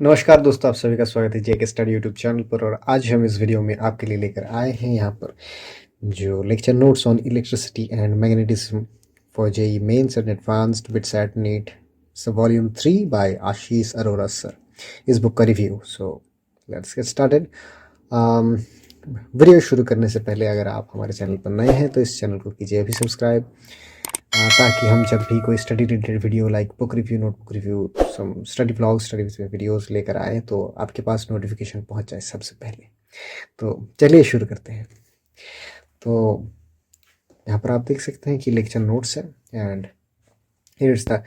नमस्कार दोस्तों, आप सभी का स्वागत है जेके स्टडी यूट्यूब चैनल पर। और आज हम इस वीडियो में आपके लिए लेकर आए हैं यहाँ पर जो lecture notes on electricity and magnetism for JEE Mains and Advanced BITSAT NEET volume 3 by Ashish Arora sir. इस बुक का review. So let's get started. Video शुरू करने से पहले अगर आप हमारे चैनल पर नए हैं तो इस चैनल को कीजिए अभी सब्सक्राइब, ताकि हम जब भी कोई study related video like book review, notebook review, some study blog, study videos लेकर आए तो आपके पास नोटिफिकेशन पहुंच जाए सबसे पहले। तो चलिए शुरू करते हैं। तो यहाँ पर आप देख सकते हैं कि लेक्चर नोट्स है and here is the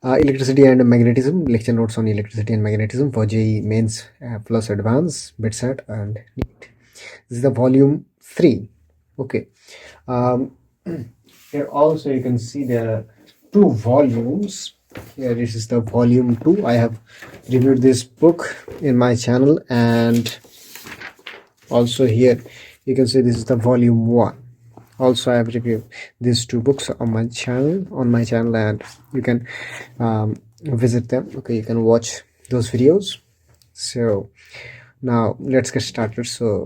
electricity and magnetism lecture notes on electricity and magnetism for JEE mains plus advanced BITSAT and NEET. This is the volume 3. Okay. Here also you can see there are two volumes. Here this is the volume 2. I have reviewed this book in my channel, and also here you can see this is the volume 1. Also I have reviewed these two books on my channel, and you can visit them. Okay, you can watch those videos. So now let's get started. So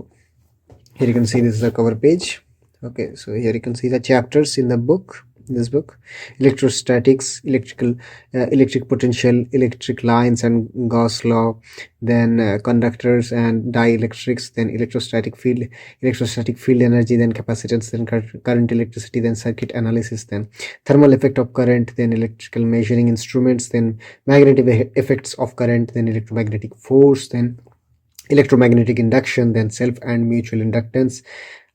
here you can see this is the cover page. Okay, so here you can see the chapters in the book. This book: electrostatics, electric potential, electric lines and Gauss law, then conductors and dielectrics, then electrostatic field energy, then capacitance, then current electricity, then circuit analysis, then thermal effect of current, then electrical measuring instruments, then magnetic effects of current, then electromagnetic force, then electromagnetic induction, then self and mutual inductance.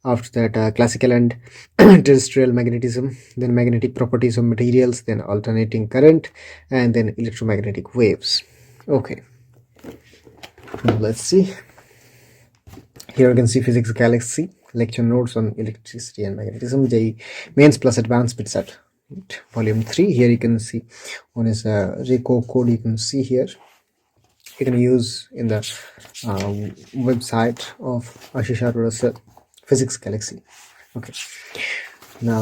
After that, classical and terrestrial magnetism, then magnetic properties of materials, then alternating current, and then electromagnetic waves. Okay, now let's see. Here you can see Physics Galaxy lecture notes on electricity and magnetism, JEE mains plus advanced BITSAT volume 3. Here you can see on his RECO code. You can see here you can use in the website of Ashish Arora Physics Galaxy. Okay, now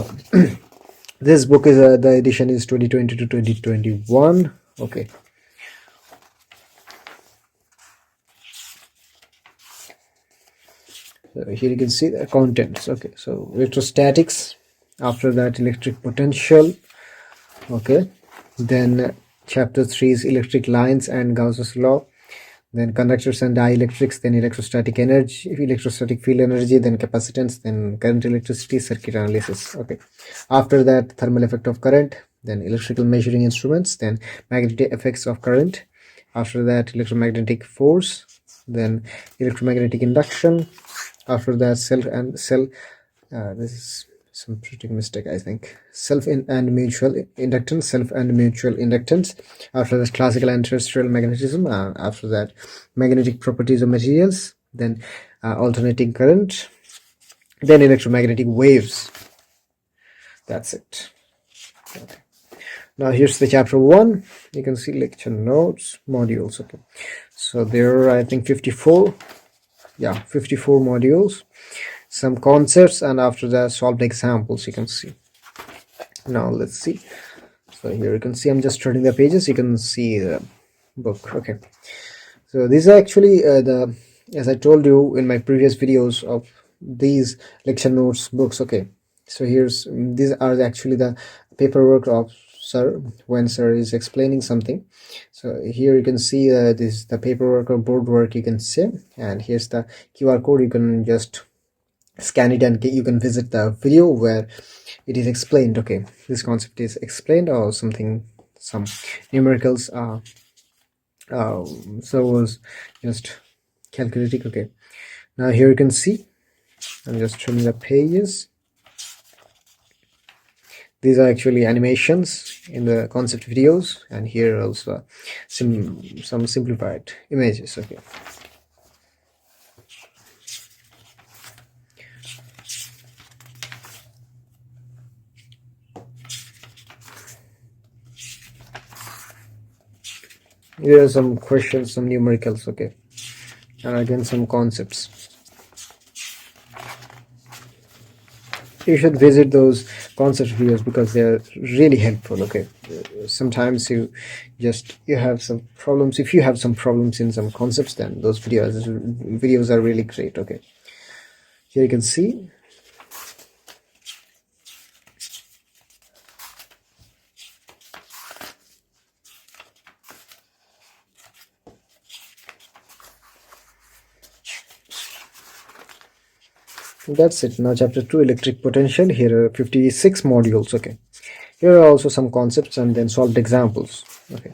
this book is the edition is 2020 to 2021. Okay, so here you can see the contents. Okay, so electrostatics, after that electric potential. Okay, then chapter 3 is electric lines and Gauss's law, then conductors and dielectrics, then electrostatic energy, electrostatic field energy, then capacitance, then current electricity, circuit analysis. Okay, after that thermal effect of current, then electrical measuring instruments, then magnetic effects of current. After that electromagnetic force, then electromagnetic induction. After that this is some printing mistake, I think. Self and mutual inductance. After that, classical and terrestrial magnetism. After that, magnetic properties of materials. Then alternating current. Then electromagnetic waves. That's it. Okay. Now here's the chapter 1. You can see lecture notes, modules. Okay, so there are, I think, 54 modules, some concepts, and after that solved examples. You can see. Now let's see. So here you can see I'm just turning the pages. You can see the book. Okay, so these are actually as I told you in my previous videos of these lecture notes books. Okay, so these are actually the paperwork of sir when sir is explaining something. So here you can see this the paperwork or board work, you can say, and here's the QR code. You can just scan it and you can visit the video where it is explained. Okay, this concept is explained, or something, some numericals so was just calculating. Okay, now here you can see I'm just turning the pages. These are actually animations in the concept videos, and here also some simplified images. Okay, here are some questions, some numericals. Okay, and again some concepts. should visit those concept videos because they're really helpful. Okay, sometimes you have some problems. If you have some problems in some concepts, then those videos are really great. Okay, here you can see. That's it. Now chapter 2, electric potential. Here are 56 modules. Okay, here are also some concepts and then solved examples. Okay,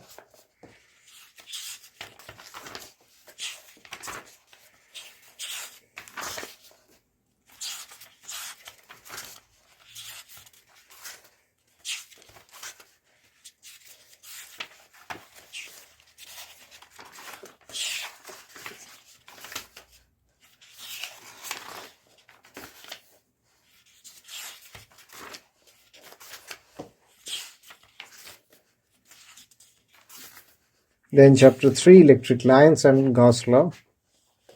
then chapter 3, electric lines and Gauss law.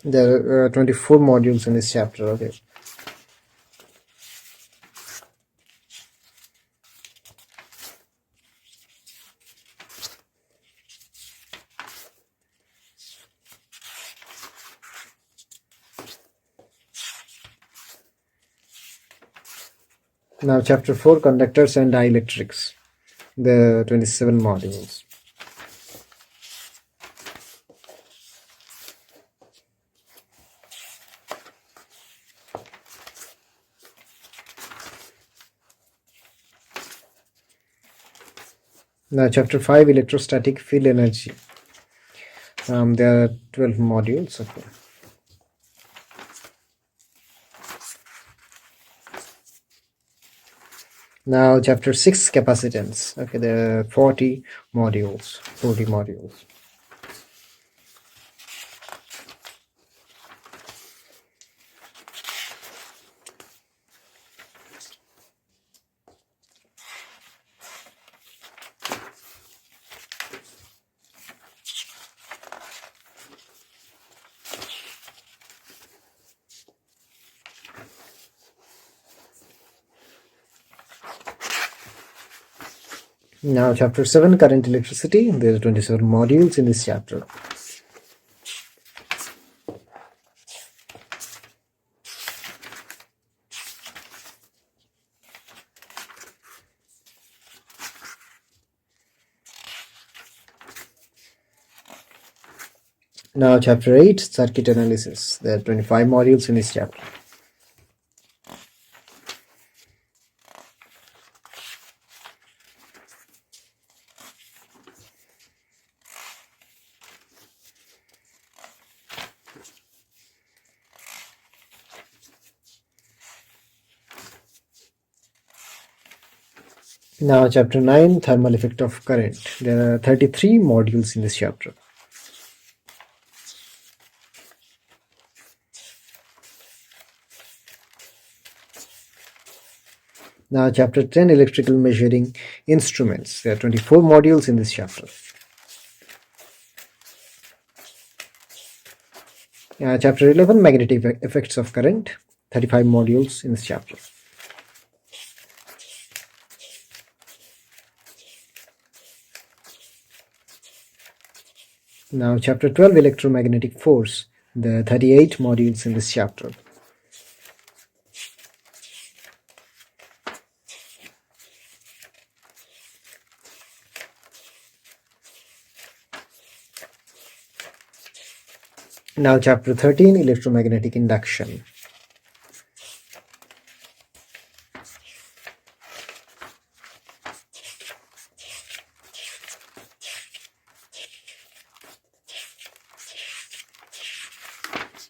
There are 24 modules in this chapter. Okay, now chapter 4, conductors and dielectrics. There are 27 modules. Now chapter 5, electrostatic field energy. There are 12 modules. Okay. Now chapter 6, capacitance. Okay, there are 40 modules. Now chapter 7, current electricity. There are 27 modules in this chapter. Now chapter 8, circuit analysis. There are 25 modules in this chapter. Now chapter 9, thermal effect of current. There are 33 modules in this chapter. Now chapter 10, electrical measuring instruments. There are 24 modules in this chapter. Chapter 11, magnetic effects of current. 35 modules in this chapter. Now chapter 12, electromagnetic force. There are 38 modules in this chapter. Now chapter 13, electromagnetic induction.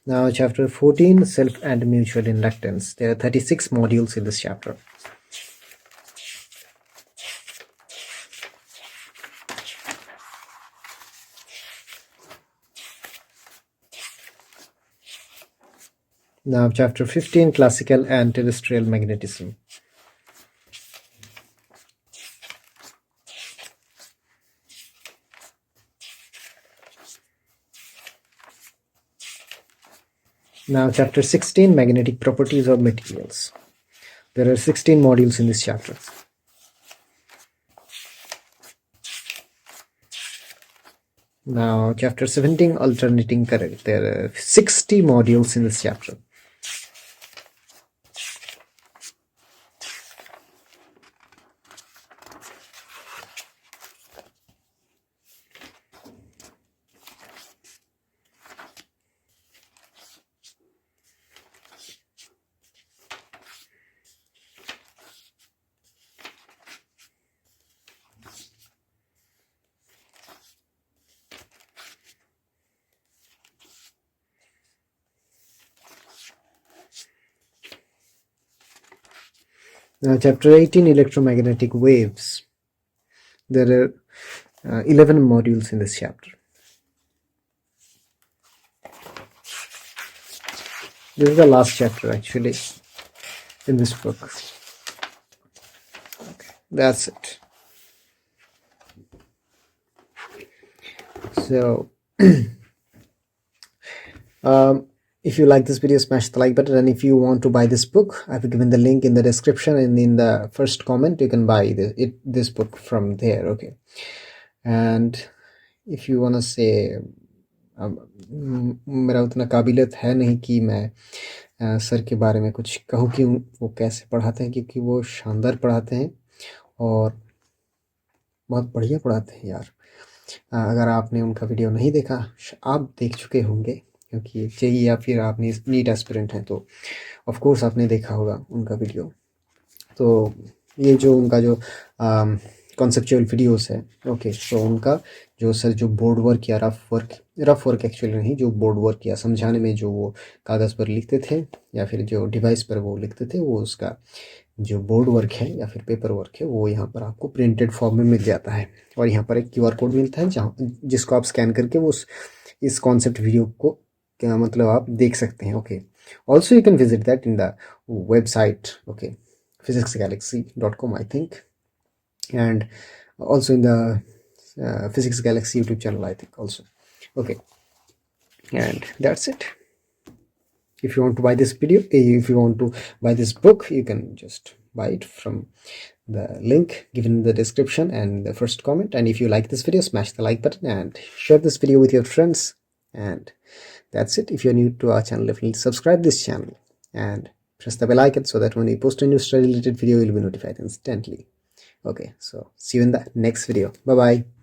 Now chapter 14, self and mutual inductance. There are 36 modules in this chapter. Now chapter 15, classical and terrestrial magnetism. Now chapter 16, magnetic properties of materials. There are 16 modules in this chapter. Now, chapter 17, alternating current. There are 60 modules in this chapter. Now, chapter 18, electromagnetic waves. There are 11 modules in this chapter. This is the last chapter actually in this book. Okay, that's it. So if you like this video, smash the like button, and if you want to buy this book, I've given the link in the description, and in the first comment you can buy this book from there. Okay, and if you want to say मेरा उतना काबिलियत है नहीं कि मैं sir के बारे में कुछ कहूँ कि वो कैसे पढ़ाते हैं, क्योंकि वो शानदार पढ़ाते हैं और बहुत बढ़िया पढ़ाते हैं यार। अगर आपने उनका वीडियो नहीं देखा, आप देख चुके होंगे, क्योंकि जेईई या फिर आपने नीट एस्पिरेंट हैं तो ऑफ कोर्स आपने देखा होगा उनका वीडियो। तो ये जो उनका जो कॉन्सेप्चुअल वीडियोस है, ओके, तो उनका जो सर जो बोर्ड वर्क या रफ वर्क एक्चुअली नहीं, जो बोर्ड वर्क या समझाने में जो वो कागज़ पर लिखते थे या फिर जो डिवाइस पर वो लिखते थे, वो उसका जो बोर्ड वर्क है या फिर पेपर वर्क है, वो यहाँ पर आपको प्रिंटेड फॉर्म में मिल जाता है। और यहाँ पर एक QR कोड मिलता है जिसको आप स्कैन करके वो इस कॉन्सेप्ट वीडियो को क्या मतलब आप देख सकते हैं। Okay, also you can visit that in the website, okay, physicsgalaxy.com I think, and also in the Physics Galaxy YouTube channel I think also. Okay, and that's it. If you want to buy this video, if you want to buy this book, you can just buy it from the link given in the description and the first comment. And if you like this video, smash the like button and share this video with your friends. And that's it. If you're new to our channel, definitely subscribe this channel and press the bell icon so that when we post a new study related video, you'll be notified instantly. Okay, so see you in the next video. Bye bye.